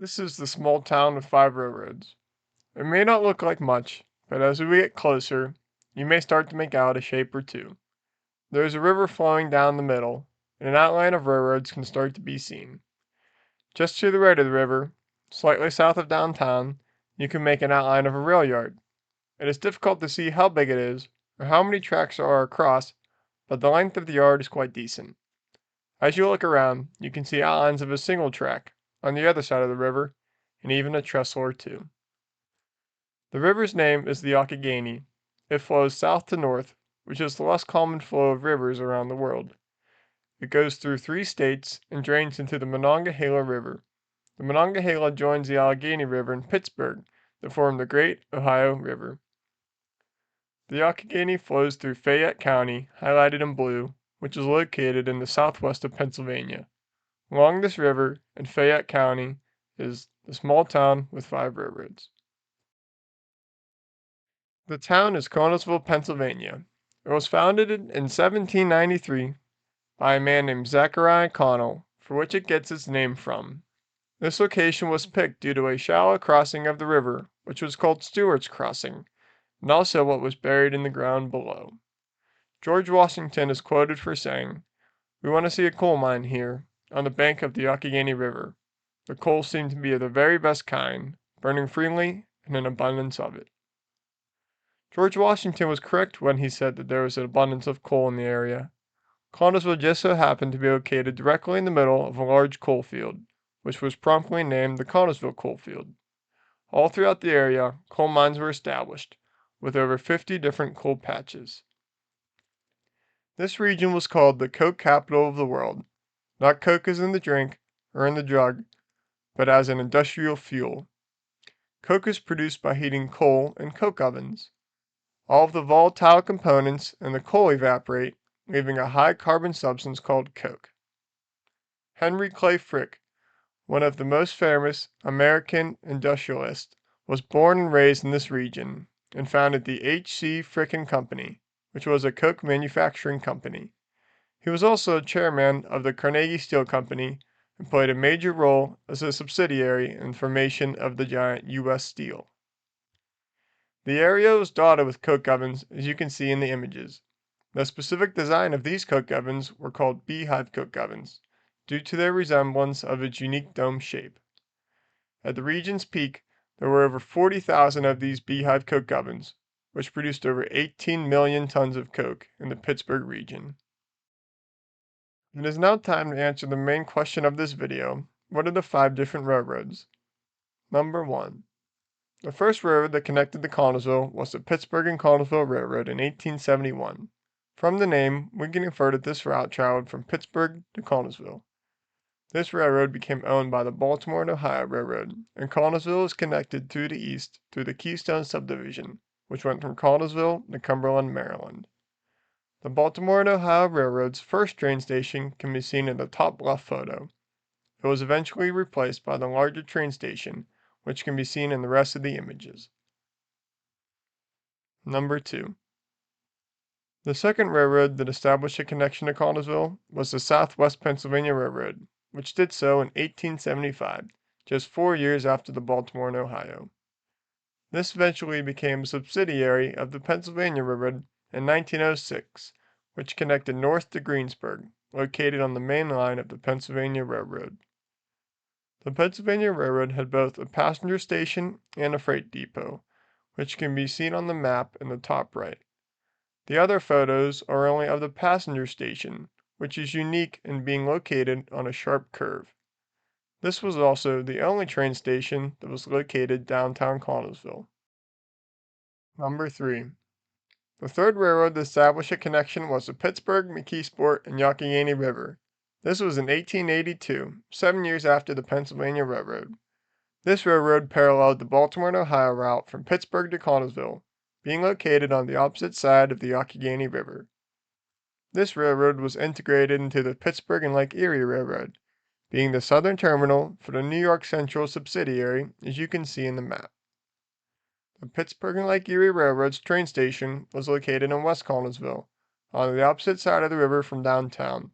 This is the small town with 5 railroads. It may not look like much, but as we get closer, you may start to make out a shape or two. There is a river flowing down the middle, and an outline of railroads can start to be seen. Just to the right of the river, slightly south of downtown, you can make an outline of a rail yard. It is difficult to see how big it is, or how many tracks there are across, but the length of the yard is quite decent. As you look around, you can see outlines of a single track on the other side of the river, and even a trestle or two. The river's name is the Youghiogheny. It flows south to north, which is the less common flow of rivers around the world. It goes through 3 states and drains into the Monongahela River. The Monongahela joins the Allegheny River in Pittsburgh to form the Great Ohio River. The Youghiogheny flows through Fayette County, highlighted in blue, which is located in the southwest of Pennsylvania. Along this river, in Fayette County, is the small town with 5 railroads. The town is Connellsville, Pennsylvania. It was founded in 1793 by a man named Zachariah Connell, for which it gets its name from. This location was picked due to a shallow crossing of the river, which was called Stewart's Crossing, and also what was buried in the ground below. George Washington is quoted for saying, "We want to see a coal mine here, on the bank of the Youghiogheny River. The coal seemed to be of the very best kind, burning freely and an abundance of it." George Washington was correct when he said that there was an abundance of coal in the area. Connellsville just so happened to be located directly in the middle of a large coal field, which was promptly named the Connellsville Coal Field. All throughout the area, coal mines were established, with over 50 different coal patches. This region was called the coke capital of the world, not coke as in the drink or in the drug, but as an industrial fuel. Coke is produced by heating coal in coke ovens. All of the volatile components in the coal evaporate, leaving a high carbon substance called coke. Henry Clay Frick, one of the most famous American industrialists, was born and raised in this region, and founded the H.C. Frick and Company, which was a coke manufacturing company. He was also chairman of the Carnegie Steel Company and played a major role as a subsidiary in the formation of the giant U.S. Steel. The area was dotted with coke ovens, as you can see in the images. The specific design of these coke ovens were called beehive coke ovens, due to their resemblance of its unique dome shape. At the region's peak, there were over 40,000 of these beehive coke ovens, which produced over 18 million tons of coke in the Pittsburgh region. It is now time to answer the main question of this video. What are the 5 different railroads? Number 1. The first railroad that connected to Connellsville was the Pittsburgh and Connellsville Railroad in 1871. From the name, we can infer that this route traveled from Pittsburgh to Connellsville. This railroad became owned by the Baltimore and Ohio Railroad, and Connellsville is connected to the east through the Keystone Subdivision, which went from Connellsville to Cumberland, Maryland. The Baltimore and Ohio Railroad's first train station can be seen in the top left photo. It was eventually replaced by the larger train station, which can be seen in the rest of the images. Number 2. The second railroad that established a connection to Connellsville was the Southwest Pennsylvania Railroad, which did so in 1875, just 4 years after the Baltimore and Ohio. This eventually became a subsidiary of the Pennsylvania Railroad in 1906, which connected north to Greensburg, located on the main line of the Pennsylvania Railroad. The Pennsylvania Railroad had both a passenger station and a freight depot, which can be seen on the map in the top right. The other photos are only of the passenger station, which is unique in being located on a sharp curve. This was also the only train station that was located downtown Connellsville. Number 3. The third railroad to establish a connection was the Pittsburgh, McKeesport, and Youghiogheny River. This was in 1882, 7 years after the Pennsylvania Railroad. This railroad paralleled the Baltimore and Ohio route from Pittsburgh to Connellsville, being located on the opposite side of the Youghiogheny River. This railroad was integrated into the Pittsburgh and Lake Erie Railroad, being the southern terminal for the New York Central subsidiary, as you can see in the map. The Pittsburgh and Lake Erie Railroad's train station was located in West Connellsville, on the opposite side of the river from downtown.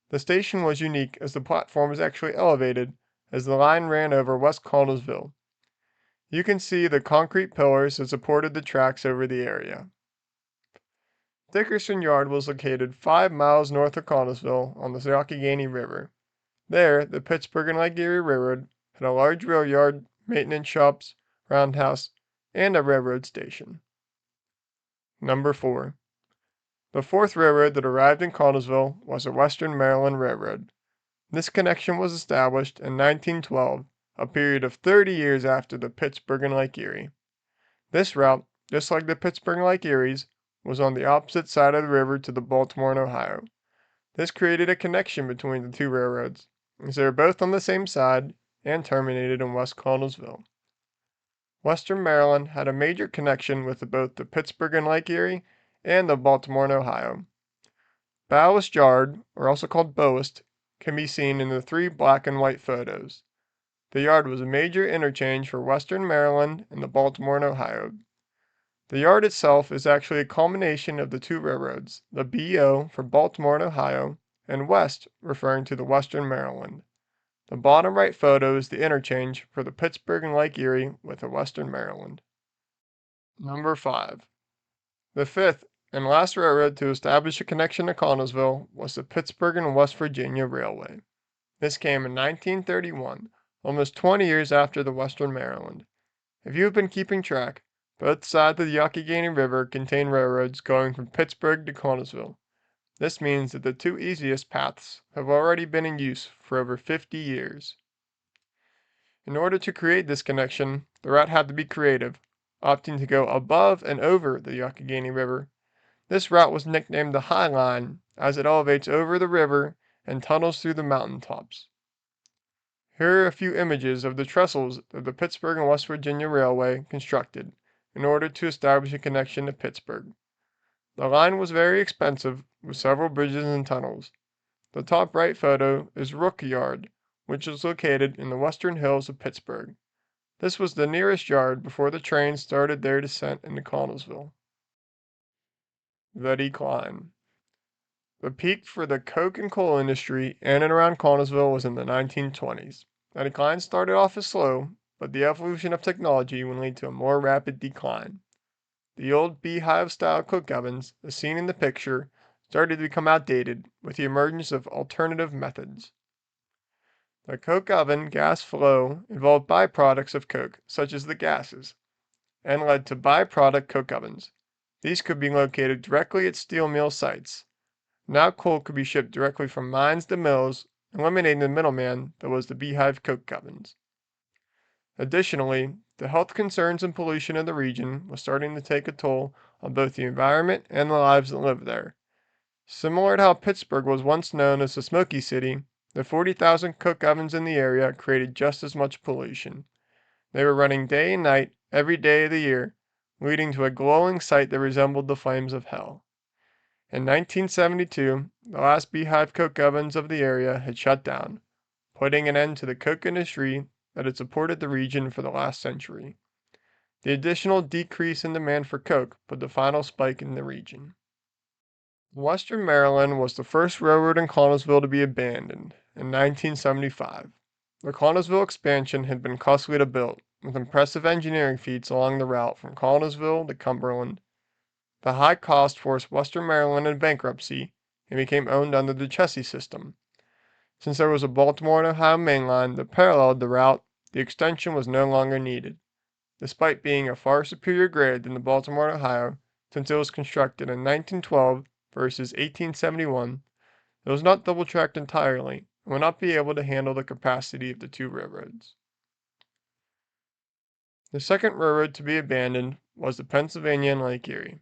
The station was unique as the platform was actually elevated, as the line ran over West Connellsville. You can see the concrete pillars that supported the tracks over the area. Dickerson Yard was located 5 miles north of Connellsville on the Youghiogheny River. There, the Pittsburgh and Lake Erie Railroad had a large rail yard, maintenance shops, roundhouse, and a railroad station. Number 4. The fourth railroad that arrived in Connellsville was the Western Maryland Railroad. This connection was established in 1912, a period of 30 years after the Pittsburgh and Lake Erie. This route, just like the Pittsburgh and Lake Erie's, was on the opposite side of the river to the Baltimore and Ohio. This created a connection between the two railroads, as they were both on the same side and terminated in West Connellsville. Western Maryland had a major connection with both the Pittsburgh and Lake Erie and the Baltimore and Ohio. Ballast Yard, or also called Boast, can be seen in the 3 black and white photos. The yard was a major interchange for Western Maryland and the Baltimore and Ohio. The yard itself is actually a culmination of the two railroads, the BO for Baltimore and Ohio, and West referring to the Western Maryland. The bottom right photo is the interchange for the Pittsburgh and Lake Erie with the Western Maryland. Number 5. The fifth and last railroad to establish a connection to Connellsville was the Pittsburgh and West Virginia Railway. This came in 1931, almost 20 years after the Western Maryland. If you have been keeping track, both sides of the Youghiogheny River contain railroads going from Pittsburgh to Connellsville. This means that the two easiest paths have already been in use for over 50 years. In order to create this connection, the route had to be creative, opting to go above and over the Youghiogheny River. This route was nicknamed the High Line, as it elevates over the river and tunnels through the mountain tops. Here are a few images of the trestles that the Pittsburgh and West Virginia Railway constructed in order to establish a connection to Pittsburgh. The line was very expensive, with several bridges and tunnels. The top right photo is Rook Yard, which is located in the western hills of Pittsburgh. This was the nearest yard before the train started their descent into Connellsville. The decline. The peak for the coke and coal industry in and around Connellsville was in the 1920s. The decline started off as slow, but the evolution of technology would lead to a more rapid decline. The old beehive-style coke ovens, as seen in the picture, started to become outdated with the emergence of alternative methods. The coke oven gas flow involved byproducts of coke, such as the gases, and led to byproduct coke ovens. These could be located directly at steel mill sites. Now coal could be shipped directly from mines to mills, eliminating the middleman that was the beehive coke ovens. Additionally, the health concerns and pollution of the region was starting to take a toll on both the environment and the lives that lived there. Similar to how Pittsburgh was once known as the Smoky City, the 40,000 coke ovens in the area created just as much pollution. They were running day and night, every day of the year, leading to a glowing sight that resembled the flames of hell. In 1972, the last beehive coke ovens of the area had shut down, putting an end to the coke industry that had supported the region for the last century. The additional decrease in demand for coke put the final spike in the region. Western Maryland was the first railroad in Connellsville to be abandoned in 1975. The Connellsville expansion had been costly to build, with impressive engineering feats along the route from Connellsville to Cumberland. The high cost forced Western Maryland into bankruptcy and became owned under the Chessie system. Since there was a Baltimore and Ohio main line that paralleled the route, the extension was no longer needed. Despite being a far superior grade than the Baltimore and Ohio, since it was constructed in 1912 versus 1871, it was not double-tracked entirely and would not be able to handle the capacity of the two railroads. The second railroad to be abandoned was the Pennsylvania and Lake Erie.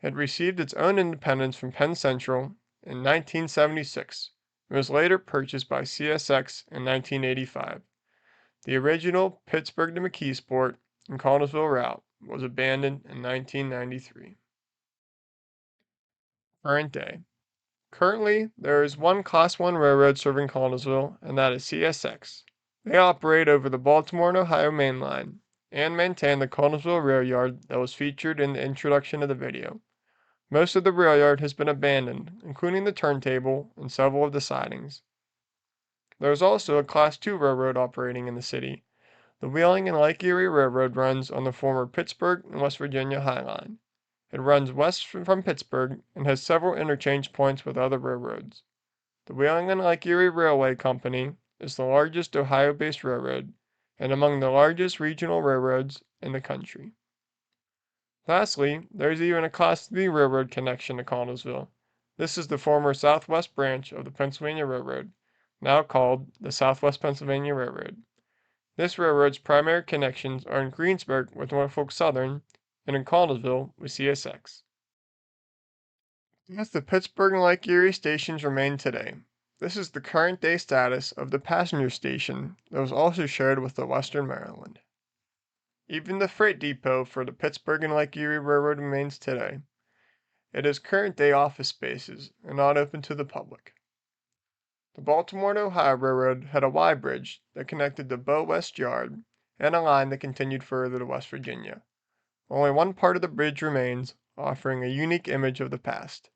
It had received its own independence from Penn Central in 1976 and was later purchased by CSX in 1985. The original Pittsburgh to McKeesport and Connellsville route was abandoned in 1993. Current day. Currently, there is one Class 1 railroad serving Connellsville, and that is CSX. They operate over the Baltimore and Ohio main line and maintain the Connellsville rail yard that was featured in the introduction of the video. Most of the rail yard has been abandoned, including the turntable and several of the sidings. There is also a Class II railroad operating in the city. The Wheeling and Lake Erie Railroad runs on the former Pittsburgh and West Virginia High Line. It runs west from Pittsburgh and has several interchange points with other railroads. The Wheeling and Lake Erie Railway Company is the largest Ohio-based railroad and among the largest regional railroads in the country. Lastly, there is even a Class III railroad connection to Connellsville. This is the former southwest branch of the Pennsylvania Railroad, now called the Southwest Pennsylvania Railroad. This railroad's primary connections are in Greensburg with Norfolk Southern and in Connellsville with CSX. Thus, the Pittsburgh and Lake Erie stations remain today. This is the current day status of the passenger station that was also shared with the Western Maryland. Even the freight depot for the Pittsburgh and Lake Erie Railroad remains today. It is current day office spaces and not open to the public. The Baltimore to Ohio Railroad had a Y bridge that connected the Bow West Yard and a line that continued further to West Virginia. Only one part of the bridge remains, offering a unique image of the past.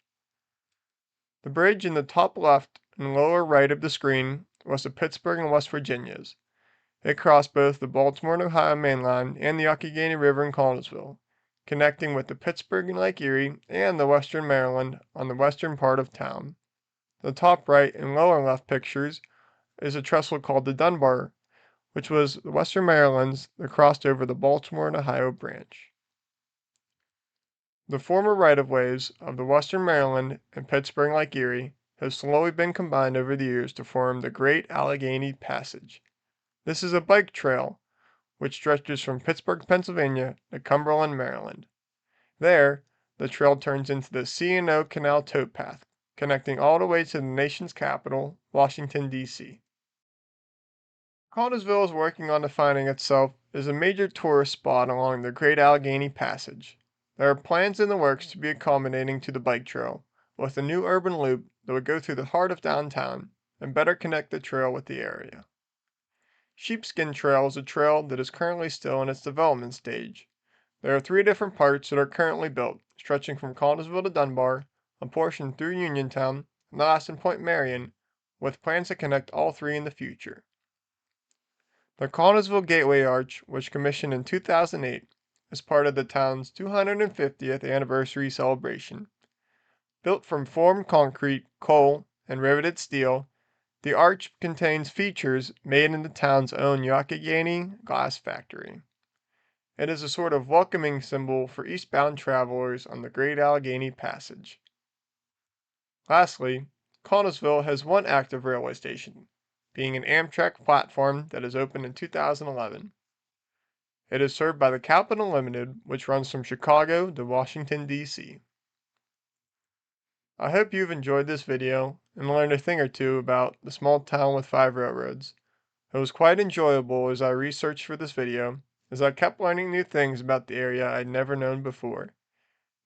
The bridge in the top left and lower right of the screen was the Pittsburgh and West Virginia's. It crossed both the Baltimore and Ohio main line and the Youghiogheny River in Connellsville, connecting with the Pittsburgh and Lake Erie and the Western Maryland on the western part of town. The top right and lower left pictures is a trestle called the Dunbar, which was the Western Maryland's that crossed over the Baltimore and Ohio branch. The former right-of-ways of the Western Maryland and Pittsburgh Lake Erie have slowly been combined over the years to form the Great Allegheny Passage. This is a bike trail which stretches from Pittsburgh, Pennsylvania to Cumberland, Maryland. There, the trail turns into the C&O Canal towpath, connecting all the way to the nation's capital, Washington, D.C. Connellsville is working on defining itself as a major tourist spot along the Great Allegheny Passage. There are plans in the works to be accommodating to the bike trail, with a new urban loop that would go through the heart of downtown and better connect the trail with the area. Sheepskin Trail is a trail that is currently still in its development stage. There are 3 different parts that are currently built, stretching from Connellsville to Dunbar, a portion through Uniontown, and the last in Point Marion, with plans to connect all 3 in the future. The Connellsville Gateway Arch was commissioned in 2008 as part of the town's 250th anniversary celebration. Built from formed concrete, coal, and riveted steel, the arch contains features made in the town's own Youghiogheny glass factory. It is a sort of welcoming symbol for eastbound travelers on the Great Allegheny Passage. Lastly, Connellsville has one active railway station, being an Amtrak platform that is opened in 2011. It is served by the Capital Limited, which runs from Chicago to Washington, D.C. I hope you've enjoyed this video and learned a thing or two about the small town with 5 railroads. It was quite enjoyable as I researched for this video, as I kept learning new things about the area I'd never known before.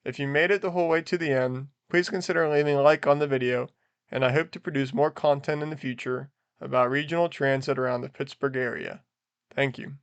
If you made it the whole way to the end, please consider leaving a like on the video, and I hope to produce more content in the future about regional transit around the Pittsburgh area. Thank you.